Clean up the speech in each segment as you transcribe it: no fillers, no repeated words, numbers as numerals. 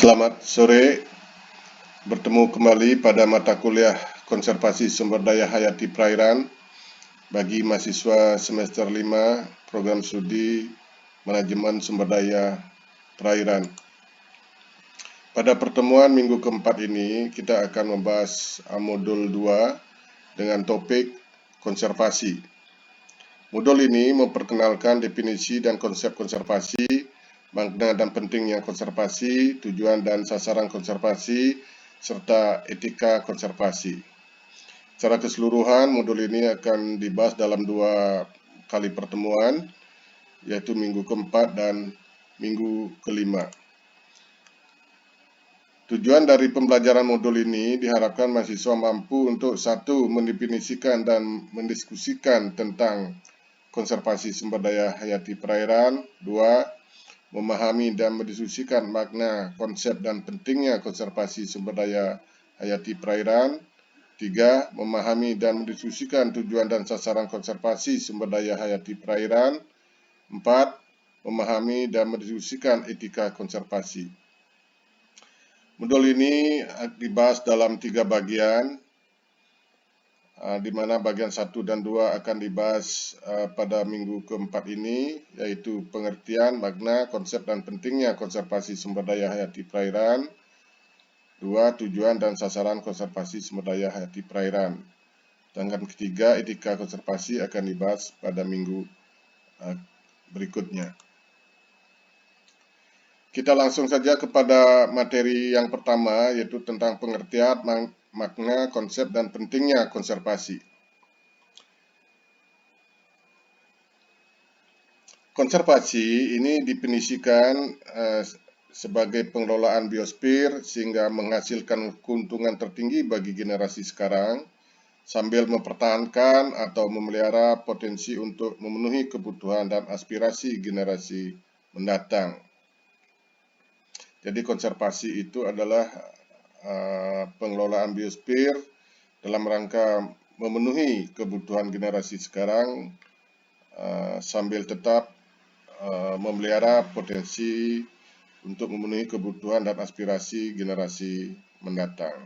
Selamat sore, bertemu kembali pada mata kuliah Konservasi Sumber Daya Hayati Perairan bagi mahasiswa semester 5 Program Studi Manajemen Sumber Daya Perairan. Pada pertemuan minggu keempat ini, kita akan membahas modul 2 dengan topik konservasi. Modul ini memperkenalkan definisi dan konsep konservasi, makna dan pentingnya konservasi, tujuan dan sasaran konservasi, serta etika konservasi. Secara keseluruhan, modul ini akan dibahas dalam 2 kali pertemuan, yaitu minggu keempat dan minggu kelima. Tujuan dari pembelajaran modul ini diharapkan mahasiswa mampu untuk 1. Mendefinisikan dan mendiskusikan tentang konservasi sumber daya hayati perairan. 2. Memahami dan mendiskusikan makna, konsep, dan pentingnya konservasi sumber daya hayati perairan. 3. Memahami dan mendiskusikan tujuan dan sasaran konservasi sumber daya hayati perairan. 4. Memahami dan mendiskusikan etika konservasi. Modul ini dibahas dalam 3 bagian, di mana bagian 1 dan 2 akan dibahas pada minggu keempat ini, yaitu pengertian, makna, konsep, dan pentingnya konservasi sumber daya hayati perairan. 2. Tujuan dan sasaran konservasi sumber daya hayati perairan. Dan ketiga, etika konservasi akan dibahas pada minggu berikutnya. Kita langsung saja kepada materi yang pertama, yaitu tentang pengertian, makna, konsep, dan pentingnya konservasi. Konservasi ini definisikan sebagai pengelolaan biosfer sehingga menghasilkan keuntungan tertinggi bagi generasi sekarang, sambil mempertahankan atau memelihara potensi untuk memenuhi kebutuhan dan aspirasi generasi mendatang. Jadi konservasi itu adalah pengelolaan biosfer dalam rangka memenuhi kebutuhan generasi sekarang sambil tetap memelihara potensi untuk memenuhi kebutuhan dan aspirasi generasi mendatang.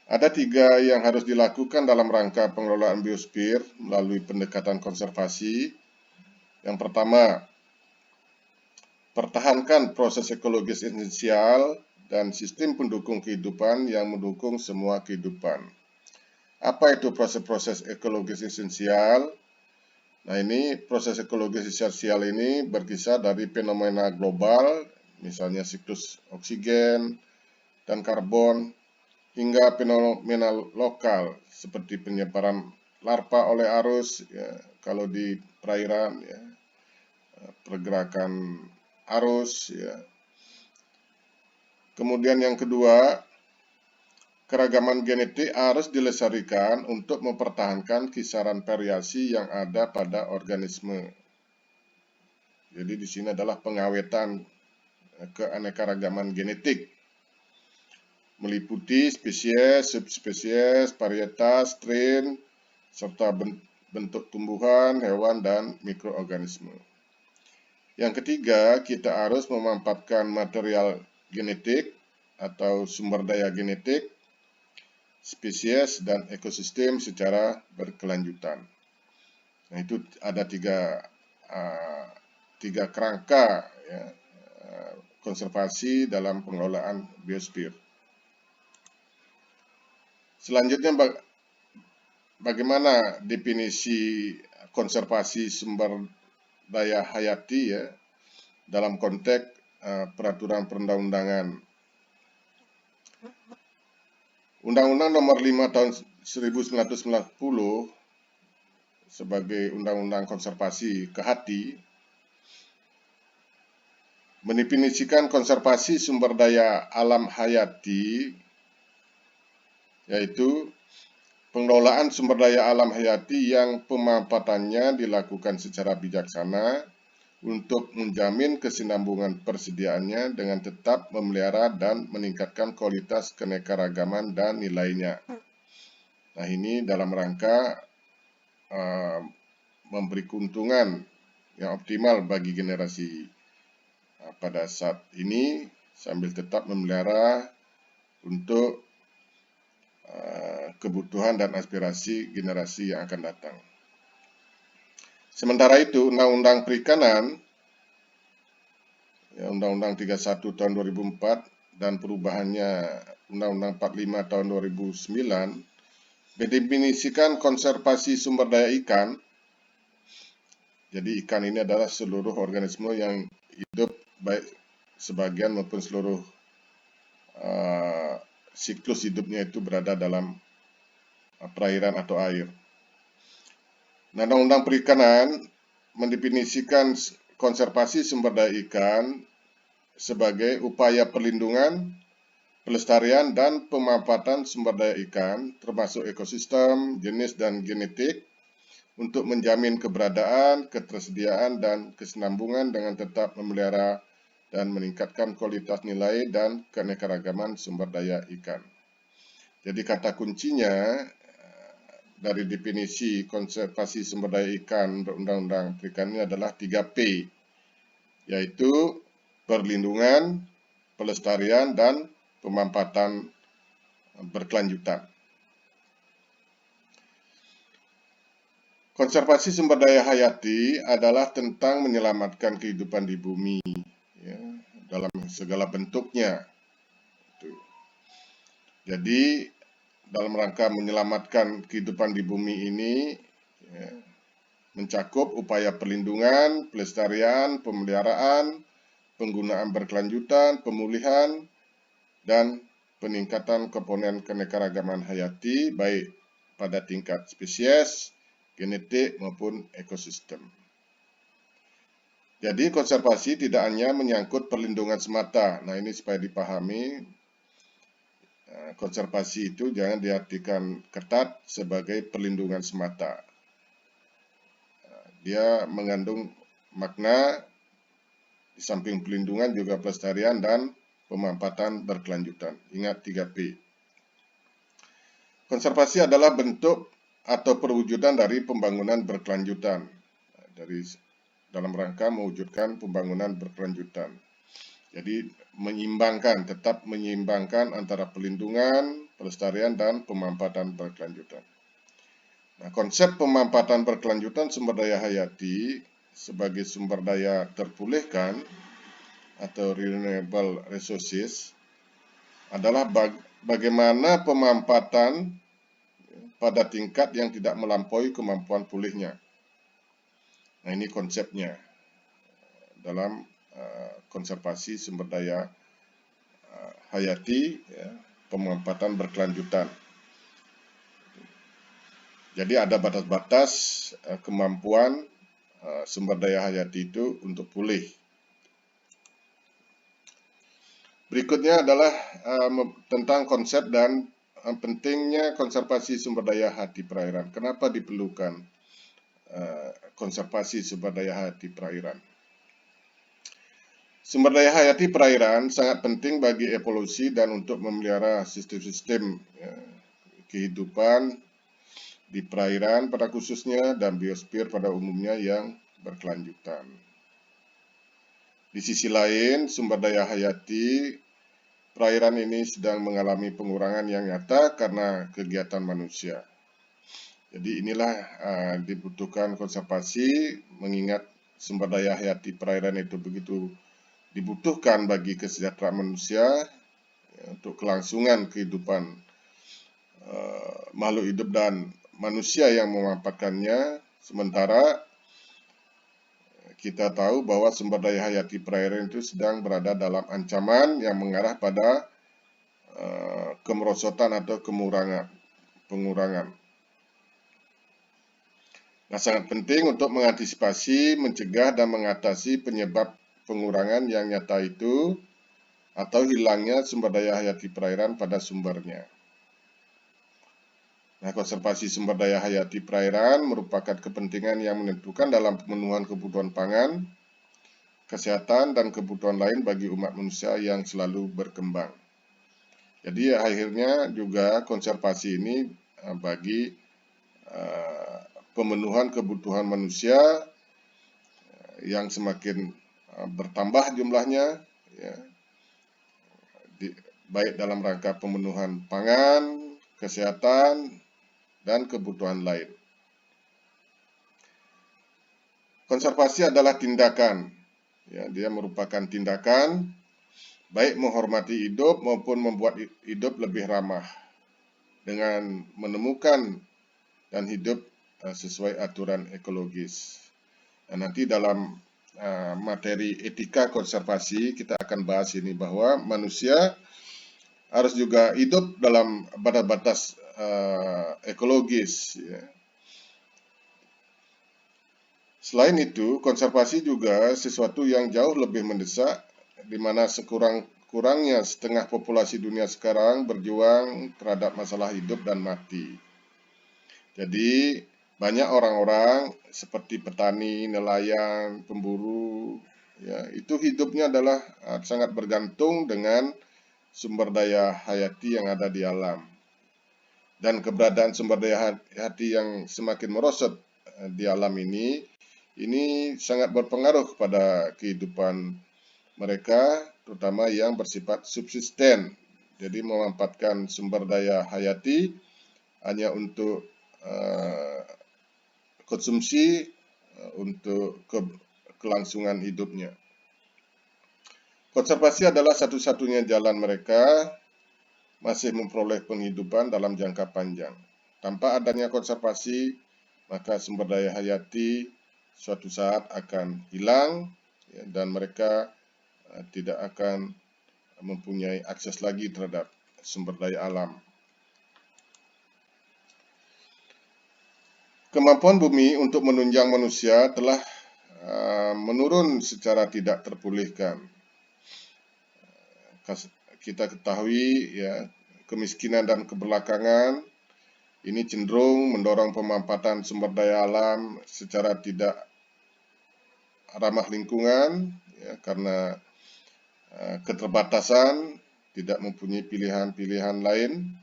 Ada 3 yang harus dilakukan dalam rangka pengelolaan biosfer melalui pendekatan konservasi. Yang pertama, pertahankan proses ekologis esensial dan sistem pendukung kehidupan yang mendukung semua kehidupan. Apa itu proses-proses ekologis esensial? Nah, ini proses ekologis esensial ini berkisar dari fenomena global, misalnya siklus oksigen dan karbon, hingga fenomena lokal seperti penyebaran larva oleh arus, ya, kalau di perairan, ya, pergerakan arus, ya. Kemudian yang kedua, keragaman genetik harus dilestarikan untuk mempertahankan kisaran variasi yang ada pada organisme. Jadi di sini adalah pengawetan keanekaragaman genetik, meliputi spesies, subspesies, varietas, strain, serta bentuk tumbuhan, hewan, dan mikroorganisme. Yang ketiga, kita harus memanfaatkan material genetik atau sumber daya genetik, spesies, dan ekosistem secara berkelanjutan. Nah, itu ada tiga kerangka, ya, konservasi dalam pengelolaan biosfer. Selanjutnya, bagaimana definisi konservasi sumber daya hayati, ya, dalam konteks peraturan perundang-undangan. Undang-Undang Nomor 5 Tahun 1990 sebagai Undang-Undang Konservasi KHATI mendefinisikan konservasi sumber daya alam hayati, yaitu pengelolaan sumber daya alam hayati yang pemanfaatannya dilakukan secara bijaksana untuk menjamin kesinambungan persediaannya dengan tetap memelihara dan meningkatkan kualitas keanekaragaman dan nilainya. Nah, ini dalam rangka memberi keuntungan yang optimal bagi generasi pada saat ini sambil tetap memelihara untuk kebutuhan dan aspirasi generasi yang akan datang. Sementara itu, Undang-Undang Perikanan, Undang-Undang 31 tahun 2004 dan perubahannya Undang-Undang 45 tahun 2009 mendefinisikan konservasi sumber daya ikan. Jadi ikan ini adalah seluruh organisme yang hidup, baik sebagian maupun seluruh siklus hidupnya itu berada dalam perairan atau air. Nah, Undang-Undang Perikanan mendefinisikan konservasi sumber daya ikan sebagai upaya perlindungan, pelestarian, dan pemanfaatan sumber daya ikan, termasuk ekosistem, jenis, dan genetik, untuk menjamin keberadaan, ketersediaan, dan kesinambungan dengan tetap memelihara dan meningkatkan kualitas nilai dan keanekaragaman sumber daya ikan. Jadi kata kuncinya dari definisi konservasi sumber daya ikan Undang-Undang Perikanan ini adalah 3P, yaitu perlindungan, pelestarian, dan pemanfaatan berkelanjutan. Konservasi sumber daya hayati adalah tentang menyelamatkan kehidupan di bumi, ya, dalam segala bentuknya. Jadi dalam rangka menyelamatkan kehidupan di bumi ini, ya, mencakup upaya perlindungan, pelestarian, pemeliharaan, penggunaan berkelanjutan, pemulihan, dan peningkatan komponen keanekaragaman hayati baik pada tingkat spesies, genetik, maupun ekosistem. Jadi konservasi tidak hanya menyangkut perlindungan semata. Nah, ini supaya dipahami, konservasi itu jangan diartikan ketat sebagai perlindungan semata. Dia mengandung makna di samping perlindungan juga pelestarian dan pemanfaatan berkelanjutan. Ingat 3P. Konservasi adalah bentuk atau perwujudan dari pembangunan berkelanjutan, dalam rangka mewujudkan pembangunan berkelanjutan. Jadi tetap menyeimbangkan antara perlindungan, pelestarian, dan pemanfaatan berkelanjutan. Nah, konsep pemanfaatan berkelanjutan sumber daya hayati sebagai sumber daya terpulihkan atau renewable resources adalah bagaimana pemanfaatan pada tingkat yang tidak melampaui kemampuan pulihnya. Nah, ini konsepnya dalam konservasi sumber daya hayati, ya, pemanfaatan berkelanjutan. Jadi ada batas-batas kemampuan sumber daya hayati itu untuk pulih. Berikutnya adalah tentang konsep dan pentingnya konservasi sumber daya hayati perairan. Kenapa diperlukan konservasi sumber daya hayati perairan? Sumber daya hayati perairan sangat penting bagi evolusi dan untuk memelihara sistem-sistem kehidupan di perairan pada khususnya dan biosfer pada umumnya yang berkelanjutan. Di sisi lain, sumber daya hayati perairan ini sedang mengalami pengurangan yang nyata karena kegiatan manusia. Jadi inilah dibutuhkan konservasi, mengingat sumber daya hayati perairan itu begitu dibutuhkan bagi kesejahteraan manusia, ya, untuk kelangsungan kehidupan makhluk hidup dan manusia yang memanfaatkannya. Sementara kita tahu bahwa sumber daya hayati perairan itu sedang berada dalam ancaman yang mengarah pada kemerosotan atau pengurangan. Nah, sangat penting untuk mengantisipasi, mencegah, dan mengatasi penyebab pengurangan yang nyata itu atau hilangnya sumber daya hayati perairan pada sumbernya. Nah, konservasi sumber daya hayati perairan merupakan kepentingan yang menentukan dalam pemenuhan kebutuhan pangan, kesehatan, dan kebutuhan lain bagi umat manusia yang selalu berkembang. Jadi akhirnya juga konservasi ini bagi pemenuhan kebutuhan manusia yang semakin bertambah jumlahnya, ya, baik dalam rangka pemenuhan pangan, kesehatan, dan kebutuhan lain. Konservasi adalah tindakan, ya, dia merupakan tindakan baik menghormati hidup maupun membuat hidup lebih ramah dengan menemukan dan hidup sesuai aturan ekologis. Nah, nanti dalam materi etika konservasi kita akan bahas ini bahwa manusia harus juga hidup dalam batas-batas ekologis. Ya. Selain itu, konservasi juga sesuatu yang jauh lebih mendesak, di mana sekurang-kurangnya setengah populasi dunia sekarang berjuang terhadap masalah hidup dan mati. Jadi, banyak orang-orang seperti petani, nelayan, pemburu, ya, itu hidupnya adalah sangat bergantung dengan sumber daya hayati yang ada di alam. Dan keberadaan sumber daya hayati yang semakin merosot di alam ini sangat berpengaruh kepada kehidupan mereka, terutama yang bersifat subsisten. Jadi memanfaatkan sumber daya hayati hanya untuk konsumsi untuk kelangsungan hidupnya. Konservasi adalah satu-satunya jalan mereka masih memperoleh penghidupan dalam jangka panjang. Tanpa adanya konservasi, maka sumber daya hayati suatu saat akan hilang, ya, dan mereka tidak akan mempunyai akses lagi terhadap sumber daya alam. Kemampuan bumi untuk menunjang manusia telah menurun secara tidak terpulihkan. Kita ketahui, ya, kemiskinan dan keberlangsungan ini cenderung mendorong pemanfaatan sumber daya alam secara tidak ramah lingkungan, ya, karena keterbatasan, tidak mempunyai pilihan-pilihan lain.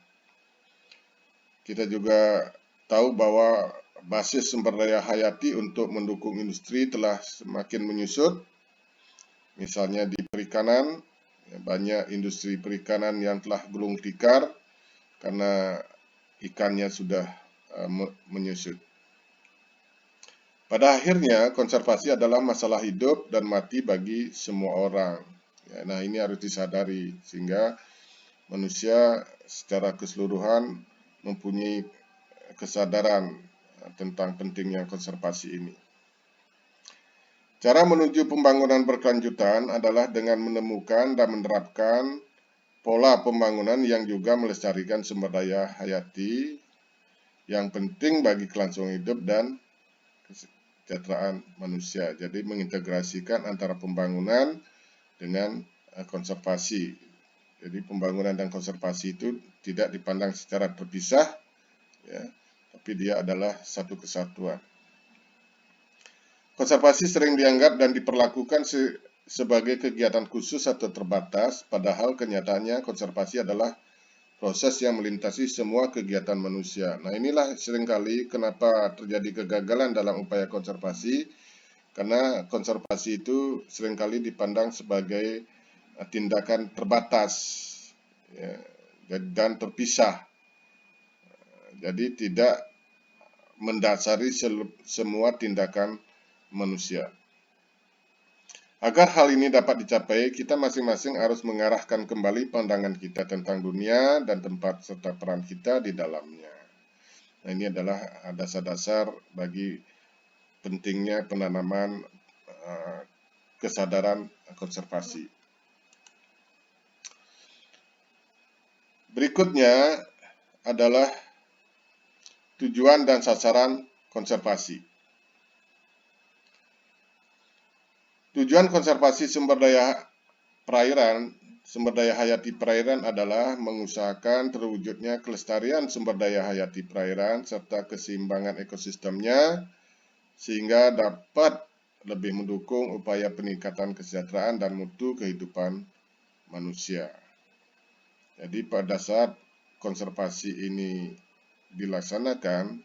Kita juga tahu bahwa basis sumber daya hayati untuk mendukung industri telah semakin menyusut. Misalnya di perikanan, banyak industri perikanan yang telah gulung tikar karena ikannya sudah menyusut. Pada akhirnya, konservasi adalah masalah hidup dan mati bagi semua orang. Ya, nah, ini harus disadari sehingga manusia secara keseluruhan mempunyai kesadaran tentang pentingnya konservasi ini. Cara menuju pembangunan berkelanjutan adalah dengan menemukan dan menerapkan pola pembangunan yang juga melestarikan sumber daya hayati yang penting bagi kelangsungan hidup dan kesejahteraan manusia. Jadi mengintegrasikan antara pembangunan dengan konservasi. Jadi pembangunan dan konservasi itu tidak dipandang secara terpisah, ya, tapi dia adalah satu kesatuan. Konservasi sering dianggap dan diperlakukan sebagai kegiatan khusus atau terbatas, padahal kenyataannya konservasi adalah proses yang melintasi semua kegiatan manusia. Nah, inilah seringkali kenapa terjadi kegagalan dalam upaya konservasi, karena konservasi itu seringkali dipandang sebagai tindakan terbatas, ya, dan terpisah. Jadi tidak mendasari semua tindakan manusia. Agar hal ini dapat dicapai, kita masing-masing harus mengarahkan kembali pandangan kita tentang dunia dan tempat serta peran kita di dalamnya. Nah, ini adalah dasar-dasar bagi pentingnya penanaman kesadaran konservasi. Berikutnya adalah tujuan dan sasaran konservasi. Tujuan konservasi sumber daya hayati perairan adalah mengusahakan terwujudnya kelestarian sumber daya hayati perairan serta keseimbangan ekosistemnya sehingga dapat lebih mendukung upaya peningkatan kesejahteraan dan mutu kehidupan manusia. Jadi pada saat konservasi ini dilaksanakan,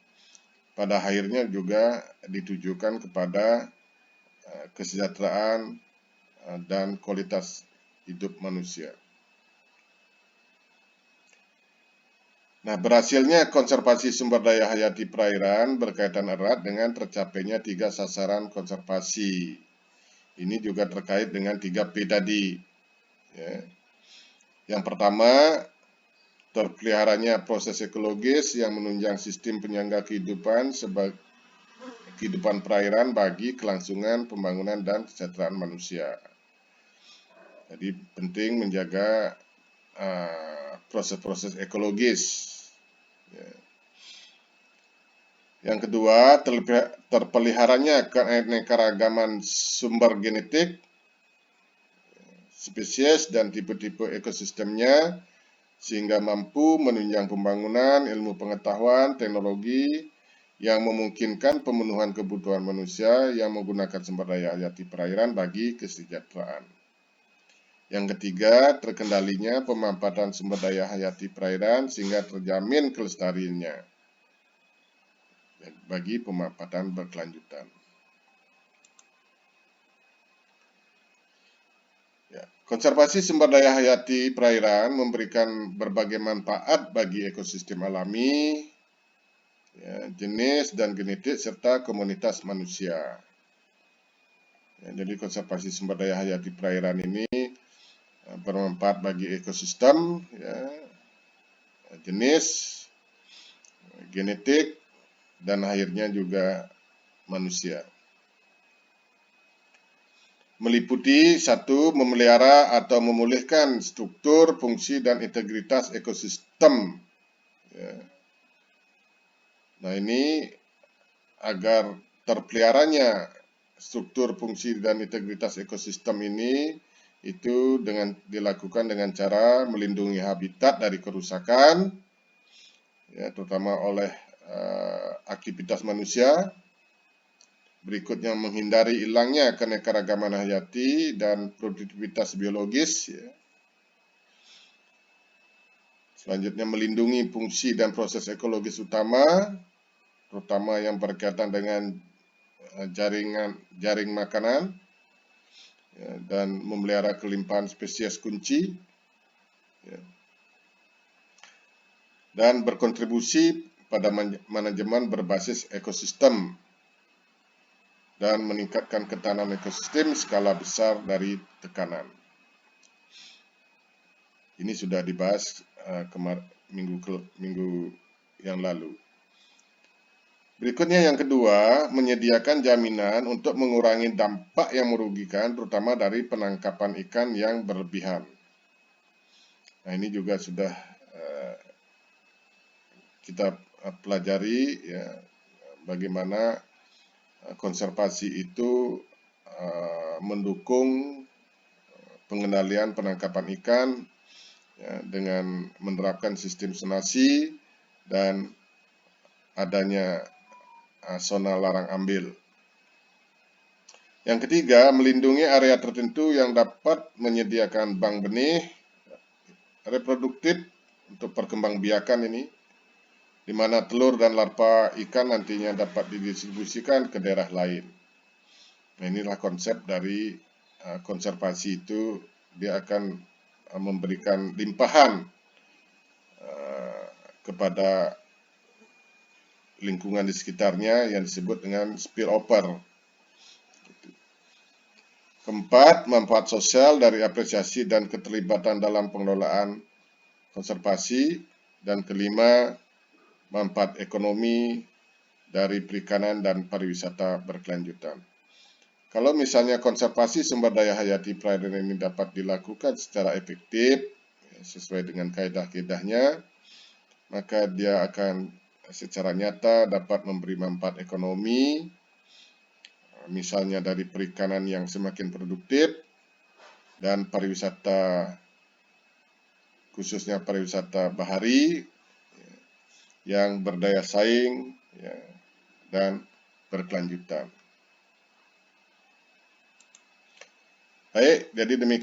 pada akhirnya juga ditujukan kepada kesejahteraan dan kualitas hidup manusia. Nah, berhasilnya konservasi sumber daya hayati perairan berkaitan erat dengan tercapainya 3 sasaran konservasi. Ini juga terkait dengan 3P tadi. Ya. Yang pertama, terpeliharanya proses ekologis yang menunjang sistem penyangga kehidupan sebagai kehidupan perairan bagi kelangsungan pembangunan dan kesejahteraan manusia. Jadi penting menjaga proses-proses ekologis. Ya. Yang kedua, terpeliharanya keanekaragaman sumber genetik, spesies, dan tipe-tipe ekosistemnya, sehingga mampu menunjang pembangunan ilmu pengetahuan, teknologi, yang memungkinkan pemenuhan kebutuhan manusia yang menggunakan sumber daya hayati perairan bagi kesejahteraan. Yang ketiga, terkendalinya pemanfaatan sumber daya hayati perairan sehingga terjamin kelestariannya bagi pemanfaatan berkelanjutan. Ya, konservasi sumber daya hayati perairan memberikan berbagai manfaat bagi ekosistem alami, ya, jenis dan genetik serta komunitas manusia. Ya, jadi konservasi sumber daya hayati perairan ini bermanfaat bagi ekosistem, ya, jenis, genetik, dan akhirnya juga manusia. Meliputi 1. Memelihara atau memulihkan struktur, fungsi, dan integritas ekosistem. Ya. Nah, ini agar terpeliharanya struktur, fungsi, dan integritas ekosistem ini itu dilakukan dengan cara melindungi habitat dari kerusakan, ya, terutama oleh aktivitas manusia. Berikutnya, menghindari hilangnya keanekaragaman hayati dan produktivitas biologis. Ya. Selanjutnya, melindungi fungsi dan proses ekologis utama, terutama yang berkaitan dengan jaring makanan, ya, dan memelihara kelimpahan spesies kunci, ya, dan berkontribusi pada manajemen berbasis ekosistem dan meningkatkan ketahanan ekosistem skala besar dari tekanan. Ini sudah dibahas minggu yang lalu. Berikutnya yang kedua, menyediakan jaminan untuk mengurangi dampak yang merugikan, terutama dari penangkapan ikan yang berlebihan. Nah, ini juga sudah kita pelajari, ya, bagaimana konservasi itu mendukung pengendalian penangkapan ikan, ya, dengan menerapkan sistem zonasi dan adanya zona larang ambil. Yang ketiga, melindungi area tertentu yang dapat menyediakan bank benih reproduktif untuk perkembangbiakan ini, di mana telur dan larva ikan nantinya dapat didistribusikan ke daerah lain. Nah, inilah konsep dari konservasi itu, dia akan memberikan limpahan kepada lingkungan di sekitarnya yang disebut dengan spillover. Keempat, manfaat sosial dari apresiasi dan keterlibatan dalam pengelolaan konservasi. Dan kelima, manfaat ekonomi dari perikanan dan pariwisata berkelanjutan. Kalau misalnya konservasi sumber daya hayati perairan ini dapat dilakukan secara efektif, sesuai dengan kaedah-kaedahnya, maka dia akan secara nyata dapat memberi manfaat ekonomi, misalnya dari perikanan yang semakin produktif, dan pariwisata, khususnya pariwisata bahari, yang berdaya saing, ya, dan berkelanjutan. Baik, jadi demikian.